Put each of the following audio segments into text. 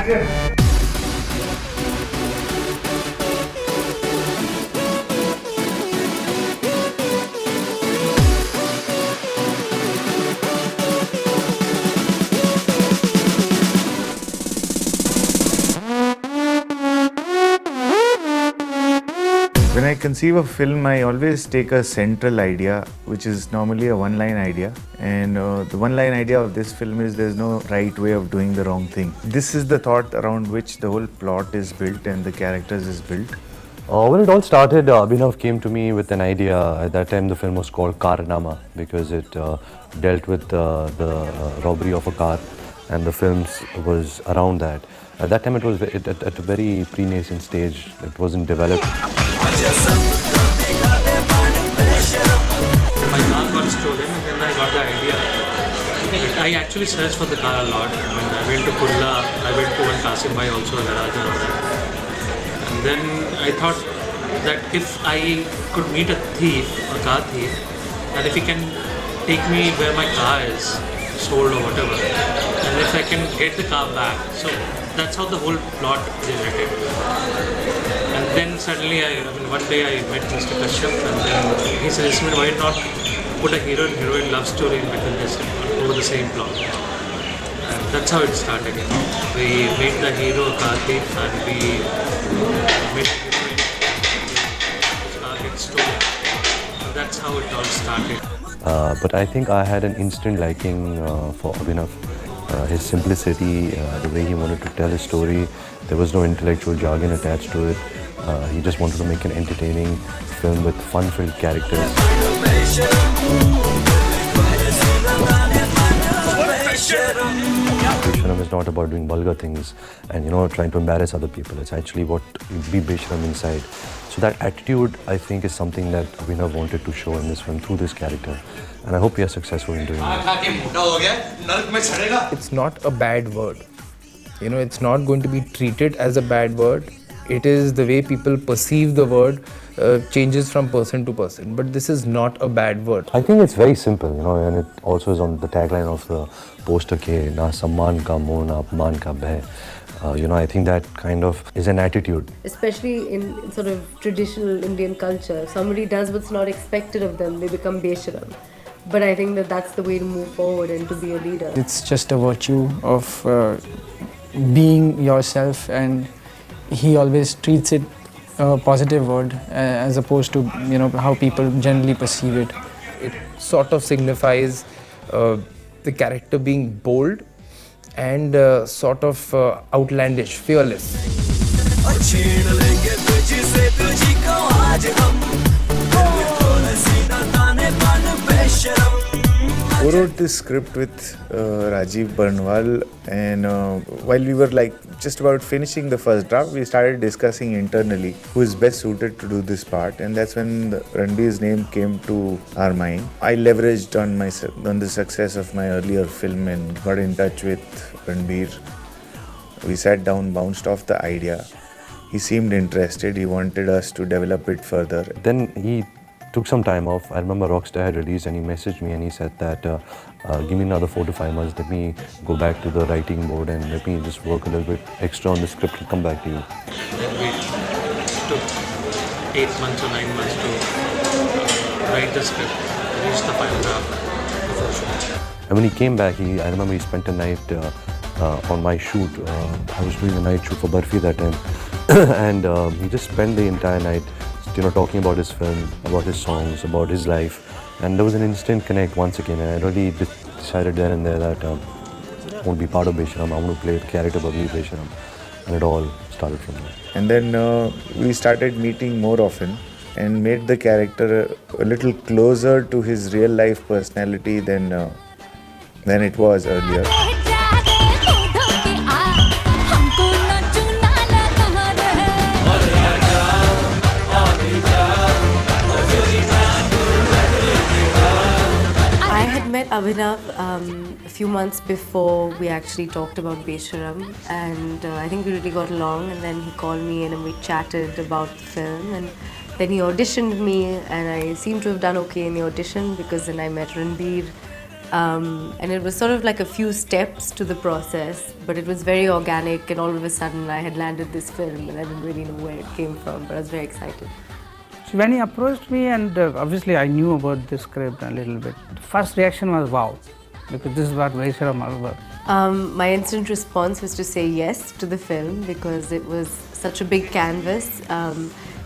When I conceive a film, I always take a central idea, which is normally a one-line idea. And the one-line idea of this film is there's no right way of doing the wrong thing. This is the thought around which the whole plot is built and the characters is built. When it all started, Abhinav came to me with an idea. At that time, the film was called Karnama because it dealt with the robbery of a car, and the film was around that. At that time, it was at a very pre-nascent stage. It wasn't developed. My car got stolen and then I got the idea. I actually searched for the car a lot. I went to Kurla, I went to one Kasim Bhai also, a garage and all that. And then I thought that if I could meet a thief, a car thief, and if he can take me where my car is sold or whatever, and if I can get the car back. So that's how the whole plot generated. And then suddenly, one day I met Mr. Kashyap, and then he suggested, why not put a hero and heroine love story in between this over the same plot. And that's how it started. We made the hero Karthik and we made the heroine story. And that's how it all started. But I think I had an instant liking for Abhinav. His simplicity, the way he wanted to tell his story, there was no intellectual jargon attached to it. He just wanted to make an entertaining film with fun-filled characters. Besharam is not about doing vulgar things and trying to embarrass other people. It's actually what be Besharam inside. So that attitude, I think, is something that Abhinav wanted to show in this film through this character. And I hope he is successful in doing that. It's not a bad word. It's not going to be treated as a bad word. It is the way people perceive the word changes from person to person. But this is not a bad word. I think it's very simple, and it also is on the tagline of the poster, ke na samman ka moh na apman ka bhai. I think that kind of is an attitude. Especially in sort of traditional Indian culture, if somebody does what's not expected of them, they become Besharam. But I think that's the way to move forward and to be a leader. It's just a virtue of being yourself, and he always treats it a positive word as opposed to how people generally perceive it. It sort of signifies the character being bold and sort of outlandish, fearless. I wrote this script with Rajeev Barnwal, and while we were just about finishing the first draft, we started discussing internally who is best suited to do this part, and that's when Ranbir's name came to our mind. I leveraged on the success of my earlier film and got in touch with Ranbir. We sat down, bounced off the idea. He seemed interested. He wanted us to develop it further. Then he took some time off. I remember Rockstar had released and he messaged me and he said that give me another 4 to 5 months, let me go back to the writing board and let me just work a little bit extra on the script and come back to you. Then we took 8 months or 9 months to write the script, reach the final draft before shoot. And when he came back, I remember he spent a night on my shoot. I was doing a night shoot for Barfi that time. And he just spent the entire night talking about his film, about his songs, about his life, and there was an instant connect once again, and I really decided there and there that I want to be part of Besharam, I want to play the character of Besharam, and it all started from there. And then we started meeting more often and made the character a little closer to his real life personality than it was earlier. Abhinav a few months before we actually talked about Besharam, and I think we really got along, and then he called me in and we chatted about the film, and then he auditioned me and I seemed to have done okay in the audition because then I met Ranbir And it was sort of like a few steps to the process, but it was very organic, and all of a sudden I had landed this film and I didn't really know where it came from, but I was very excited. So when he approached me, and obviously I knew about the script a little bit, the first reaction was wow, because this is what Besharam all about. My instant response was to say yes to the film because it was such a big canvas.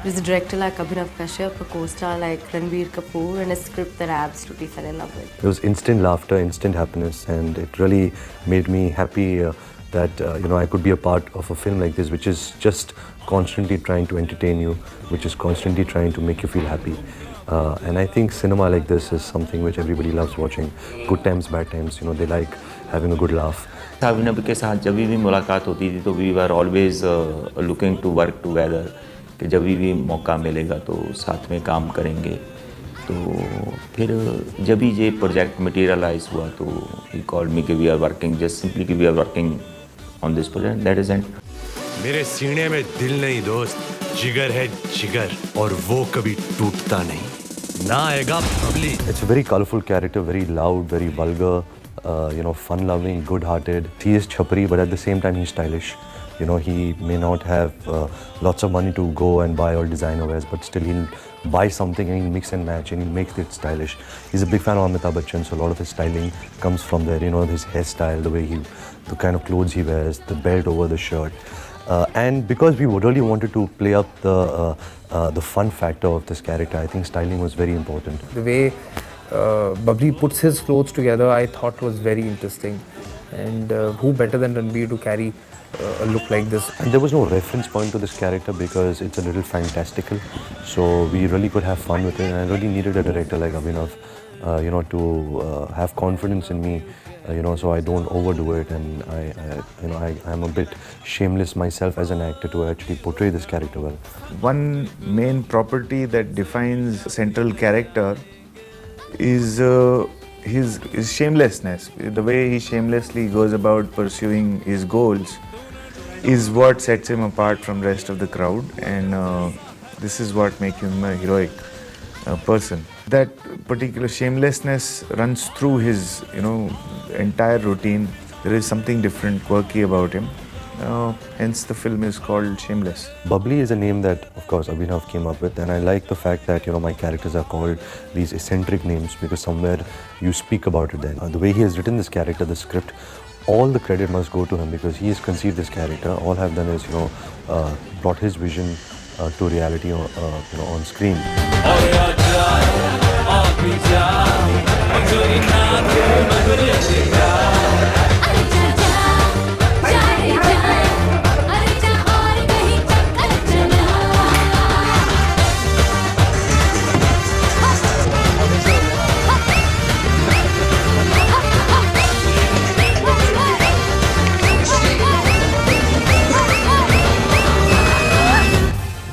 It was a director like Abhinav Kashyap, a co-star like Ranbir Kapoor, and a script that I absolutely fell in love with. It was instant laughter, instant happiness, and it really made me happy that I could be a part of a film like this, which is just constantly trying to entertain you, which is constantly trying to make you feel happy. And I think cinema like this is something which everybody loves watching. Good times, bad times, they like having a good laugh. अभिनव के साथ जब भी मुलाकात होती थी तो we were always looking to work together कि जब भी मौका मिलेगा तो साथ में काम करेंगे. तो फिर जब भी ये प्रोजेक्ट मटेरियलाइज हुआ तो ही कॉल्ड मी कि we are working just simply कि we are working on this project. That is and मेरे सीने में दिल नहीं दोस्त, जिगर है जिगर, और वो कभी टूटता नहीं, ना आएगा Babli. It's a very colorful character, very loud, very vulgar, fun-loving, good-hearted. He is chhapri, but at the same time he's stylish. He may not have lots of money to go and buy all designer wears, but still he'll buy something and he'll mix and match and he'll make it stylish. He's a big fan of Amitosh Bachchan, so a lot of his styling comes from there. His hairstyle, the kind of clothes he wears, the belt over the shirt. And because we really wanted to play up the fun factor of this character, I think styling was very important. The way Babli puts his clothes together, I thought was very interesting. And who better than Ranbir to carry a look like this? And there was no reference point to this character because it's a little fantastical. So we really could have fun with it. And I really needed a director like Abhinav, to have confidence in me, so I don't overdo it. And I'm a bit shameless myself as an actor to actually portray this character well. One main property that defines central character is his shamelessness. The way he shamelessly goes about pursuing his goals is what sets him apart from the rest of the crowd, and this is what makes him a heroic person. That particular shamelessness runs through his entire routine. There is something different, quirky about him. Hence the film is called Shameless. Bubbly is a name that, of course, Abhinav came up with, and I like the fact that my characters are called these eccentric names because somewhere you speak about it then. The way he has written this character, the script, all the credit must go to him because he has conceived this character. All I've done is brought his vision to reality on screen.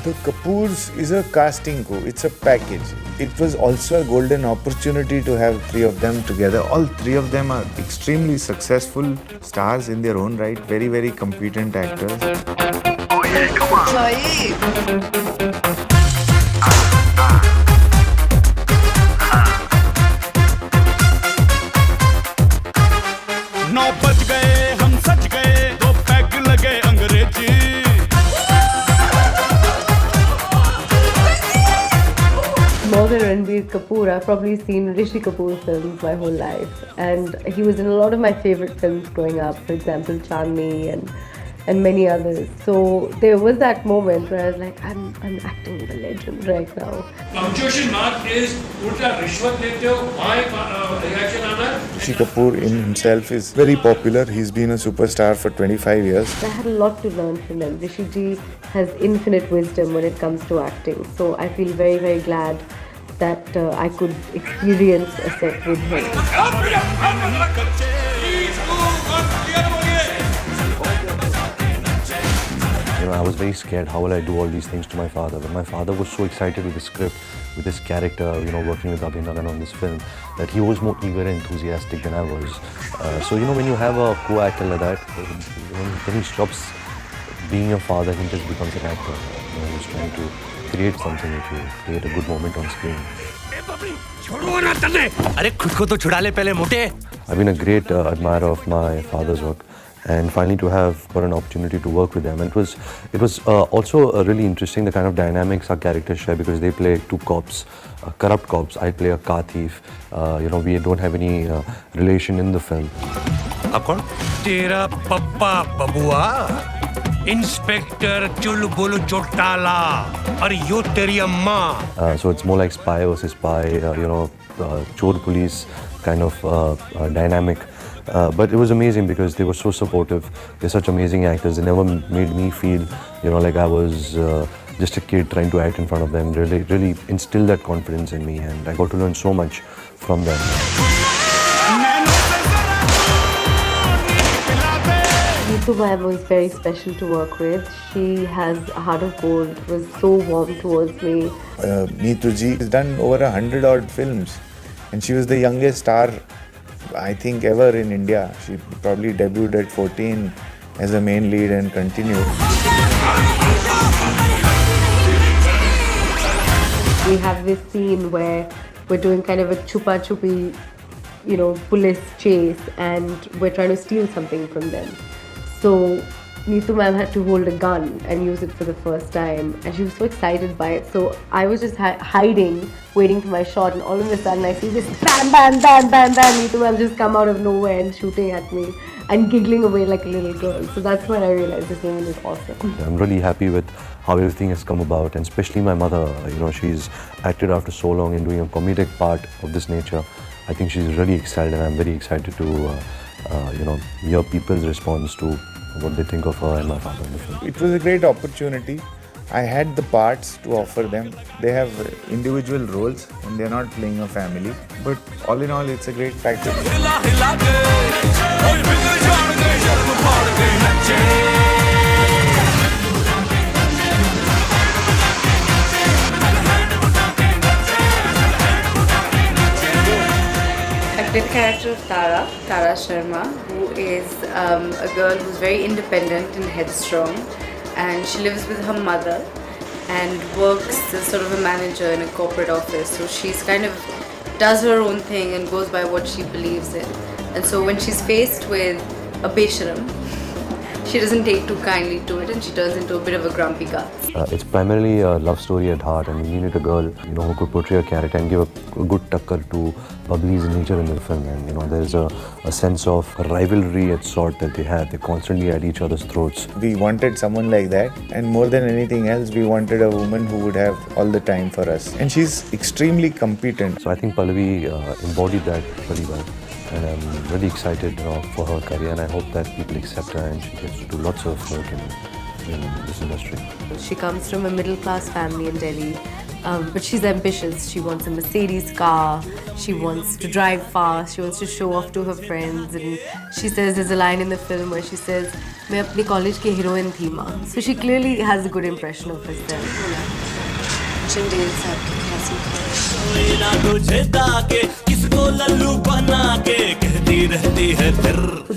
The Kapoors is a casting co, it's a package. It was also a golden opportunity to have three of them together. All three of them are extremely successful stars in their own right, very, very competent actors. Oh yeah, come on. नौ बज गए हम सज गए दो peg लगे अंग्रेजी. More than Ranbir Kapoor, I've probably seen Rishi Kapoor films my whole life, and he was in a lot of my favorite films growing up, for example Chandni and many others. So there was that moment where I was like, I'm acting with a legend right now. Punctuation mark is ulta rishwat lete ho, my reaction aana. Rishi Kapoor in himself is very popular. He's been a superstar for 25 years. I had a lot to learn from him. Rishi ji has infinite wisdom when it comes to acting. So I feel very, very glad that I could experience a set with him. I was very scared, how will I do all these things to my father? But my father was so excited with the script, with his character, working with Abhinav and on this film, that he was more eager and enthusiastic than I was. So, when you have a co-actor like that, when he stops being a father, he just becomes an actor. He's trying to create something if you create a good moment on screen. I've been a great admirer of my father's work, and finally to have got an opportunity to work with them. And it was also really interesting the kind of dynamics our characters share, because they play two cops, corrupt cops. I play a car thief. We don't have any relation in the film. तेरा पप्पा बबुआ inspector चुलबुल चोटाला और यो तेरी अम्मा. So it's more like spy versus spy, chor police kind of dynamic. But it was amazing because they were so supportive. They're such amazing actors. They never made me feel, like I was just a kid trying to act in front of them. Really instilled that confidence in me, and I got to learn so much from them. Neetu ma'am was very special to work with. She has a heart of gold, was so warm towards me. Neetu ji has done over 100 odd films, and she was the youngest star, I think, ever in India. She probably debuted at 14 as a main lead and continued. We have this scene where we're doing kind of a chupa-chupi, police chase, and we're trying to steal something from them. So Neetu ma'am had to hold a gun and use it for the first time, and she was so excited by it. So I was just hiding, waiting for my shot, and all of a sudden I see this bam, bam, bam, bam, bam. Neetu ma'am just come out of nowhere and shooting at me and giggling away like a little girl. So that's when I realized this woman is awesome. I'm really happy with how everything has come about, and especially my mother. She's acted after so long in doing a comedic part of this nature. I think she's really excelled, and I'm very excited to hear people's response to what they think of her and my father in the film. It was a great opportunity. I had the parts to offer them. They have individual roles and they're not playing a family. But all in all, it's a great package. I played the character of Tara Sharma, who is a girl who's very independent and headstrong, and she lives with her mother and works as sort of a manager in a corporate office. So she's kind of does her own thing and goes by what she believes in. And so when she's faced with a Besharam, she doesn't take too kindly to it, and she turns into a bit of a grumpy guts. It's primarily a love story at heart, and we needed a girl, who could portray a character and give a good tucker to Bubbly's nature in the film. And there's a sense of rivalry at sort that they have. They're constantly at each other's throats. We wanted someone like that, and more than anything else, we wanted a woman who would have all the time for us. And she's extremely competent. So I think Pallavi embodied that very well. And I'm really excited for her career, and I hope that people accept her and she gets to do lots of work in this industry. She comes from a middle-class family in Delhi, but she's ambitious. She wants a Mercedes car, she wants to drive fast, she wants to show off to her friends, and she says, there's a line in the film where she says, "मैं अपने college की heroine थी माँ." So she clearly has a good impression of herself. So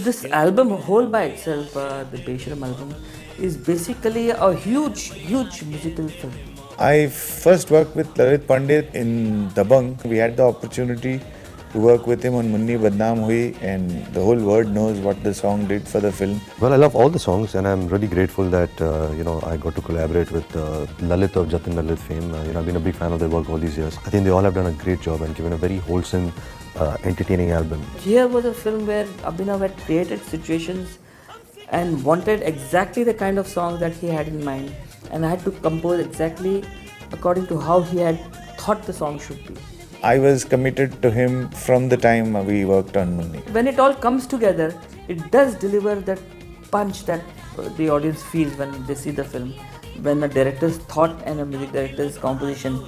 this album, whole by itself, the Besharam album, is basically a huge musical film. I first worked with Lalit Pandit in Dabang. We had the opportunity to work with him on Munni Badnaam Hui, and the whole world knows what the song did for the film. Well, I love all the songs, and I'm really grateful that I got to collaborate with Lalit of Jatin Lalit fame. I've been a big fan of their work all these years. I think they all have done a great job and given a very wholesome, entertaining album. Here was a film where Abhinav had created situations and wanted exactly the kind of songs that he had in mind, and I had to compose exactly according to how he had thought the song should be. I was committed to him from the time we worked on Munni. When it all comes together, it does deliver that punch that the audience feels when they see the film. When a director's thought and a music director's composition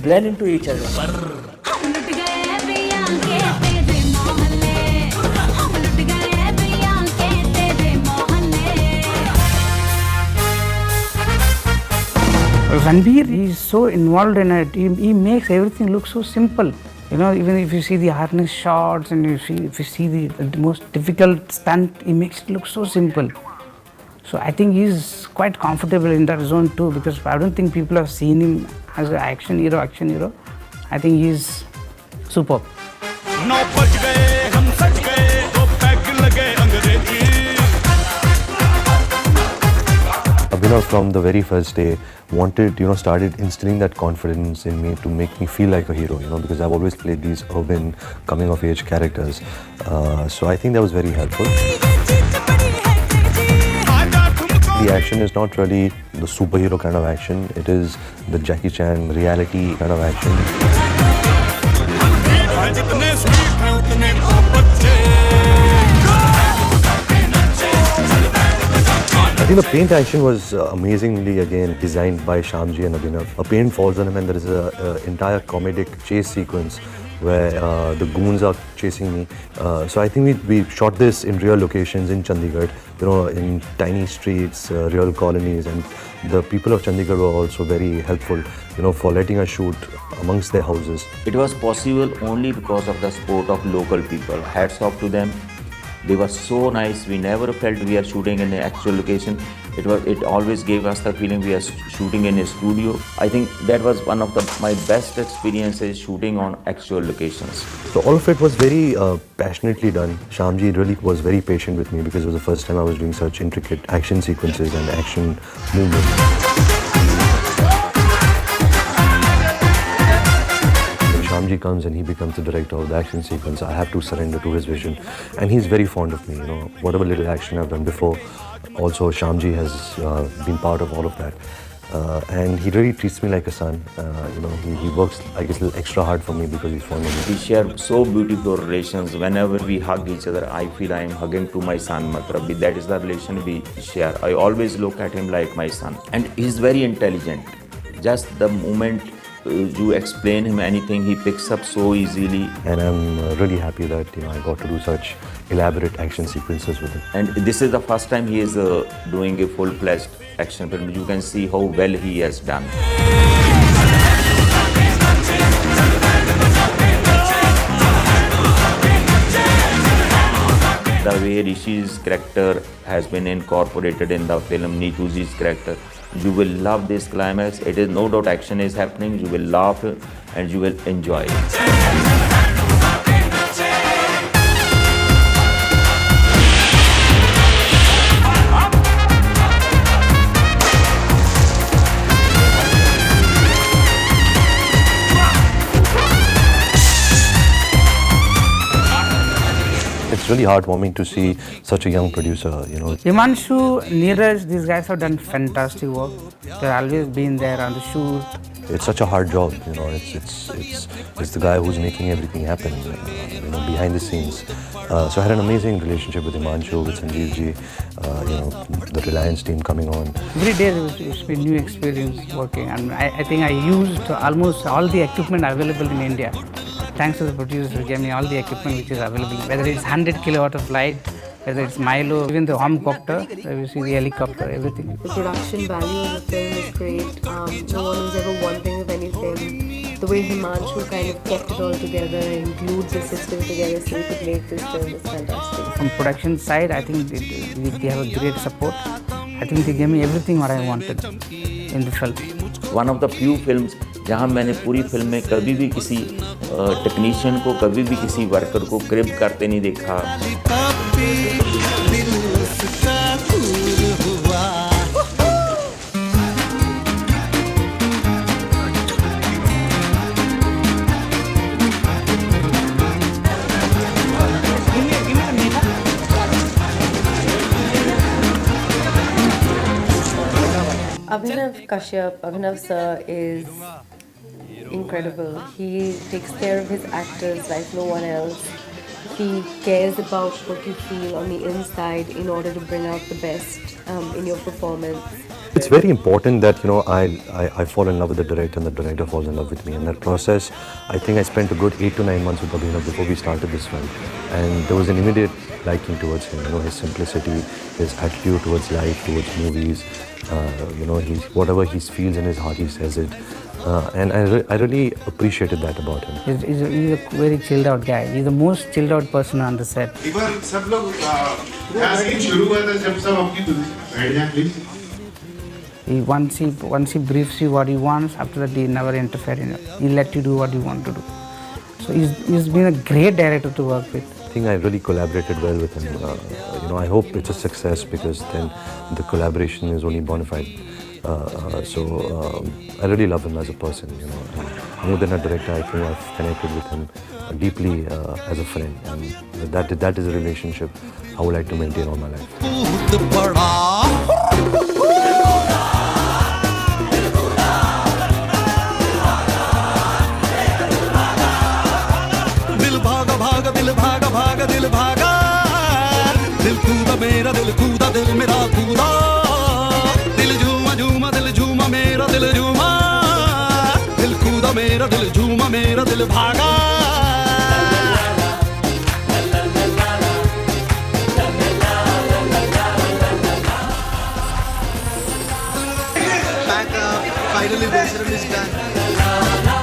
blend into each other. Ranbir is so involved in it. He makes everything look so simple. Even if you see the harness shots and if you see the most difficult stunt, he makes it look so simple. So I think he's quite comfortable in that zone too, because I don't think people have seen him as an action hero. I think he's superb. Abhinav from the very first day wanted, started instilling that confidence in me to make me feel like a hero, because I've always played these urban coming of age characters. So I think that was very helpful. The action is not really the superhero kind of action, it is the Jackie Chan reality kind of action. I think the paint action was amazingly again designed by Shyamji and Abhinav. A paint falls on him and there is an entire comedic chase sequence where the goons are chasing me. So I think we shot this in real locations in Chandigarh, in tiny streets, real colonies, and the people of Chandigarh were also very helpful, for letting us shoot amongst their houses. It was possible only because of the support of local people. Hats off to them. They were so nice. We never felt we are shooting in an actual location. It always gave us the feeling we are shooting in a studio. I think that was one of my best experiences shooting on actual locations. So all of it was very passionately done. Shyamji really was very patient with me because it was the first time I was doing such intricate action sequences and action movements. Shyamji comes and he becomes the director of the action sequence. I have to surrender to his vision, and he's very fond of me. Whatever little action I've done before, also Shyamji has been part of all of that, and he really treats me like a son. He works, I guess, a little extra hard for me because he's fond of me. We share so beautiful relations. Whenever we hug each other, I feel I am hugging to my son. That is the relation we share. I always look at him like my son, and he's very intelligent. Just the moment you explain him anything, he picks up so easily. And I'm really happy that I got to do such elaborate action sequences with him. And this is the first time he is doing a full-fledged action film. You can see how well he has done. The way Rishi's character has been incorporated in the film, Neetuji's character, you will love this climax. It is no doubt action is happening. You will laugh and you will enjoy it. It's really heartwarming to see such a young producer, Himanshu, Neeraj, these guys have done fantastic work. They've always been there on the shoot. It's such a hard job, It's the guy who's making everything happen, behind the scenes. So I had an amazing relationship with Himanshu, with Sanjeev ji, the Reliance team coming on. Every day it's been new experience working, and I think I used almost all the equipment available in India. Thanks to the producers who gave me all the equipment which is available, whether it's 100 kilowatt of light, whether it's Milo, even the homecopter, you see the helicopter, everything. The production value of the film is great. No one was ever wanting of anything. The way Himanshu kind of kept it all together and glued the system together so we could make this film is fantastic. From production side, I think they have a great support. I think they gave me everything what I wanted in the film. One of the few films जहाँ मैंने पूरी film में कभी भी किसी technician को, कभी भी किसी वर्कर को क्रिब करते नहीं देखा. Abhinav Kashyap, Abhinav sir is incredible. He takes care of his actors like no one else. He cares about what you feel on the inside in order to bring out the best in your performance. It's very important that I fall in love with the director and the director falls in love with me. In that process, I think I spent a good 8 to 9 months with Abhinav before we started this film, and there was an immediate liking towards him. His simplicity, his attitude towards life, towards movies. Whatever he feels in his heart, he says it. And I really appreciated that about him. He's a very chilled out guy. He's the most chilled out person on the set. एक बार सब लोग यहाँ scene शुरू हुआ था जब सब अपनी बैठ जाएं please. Once he briefs you what he wants, after that he never interfere in it. He'll let you do what you want to do. So he's been a great director to work with. I think I really collaborated well with him. I hope it's a success because then the collaboration is only bona fide. I really love him as a person. More than a director, I think I've connected with him deeply as a friend, and that is a relationship I would like to maintain all my life. दिल भागा दिल कूदा मेरा दिल कूदा दिल मेरा कूदा दिल झूमा झूमा दिल झूमा मेरा दिल झूमा दिल कूदा मेरा दिल झूमा मेरा दिल भागा Finally Besharam is done.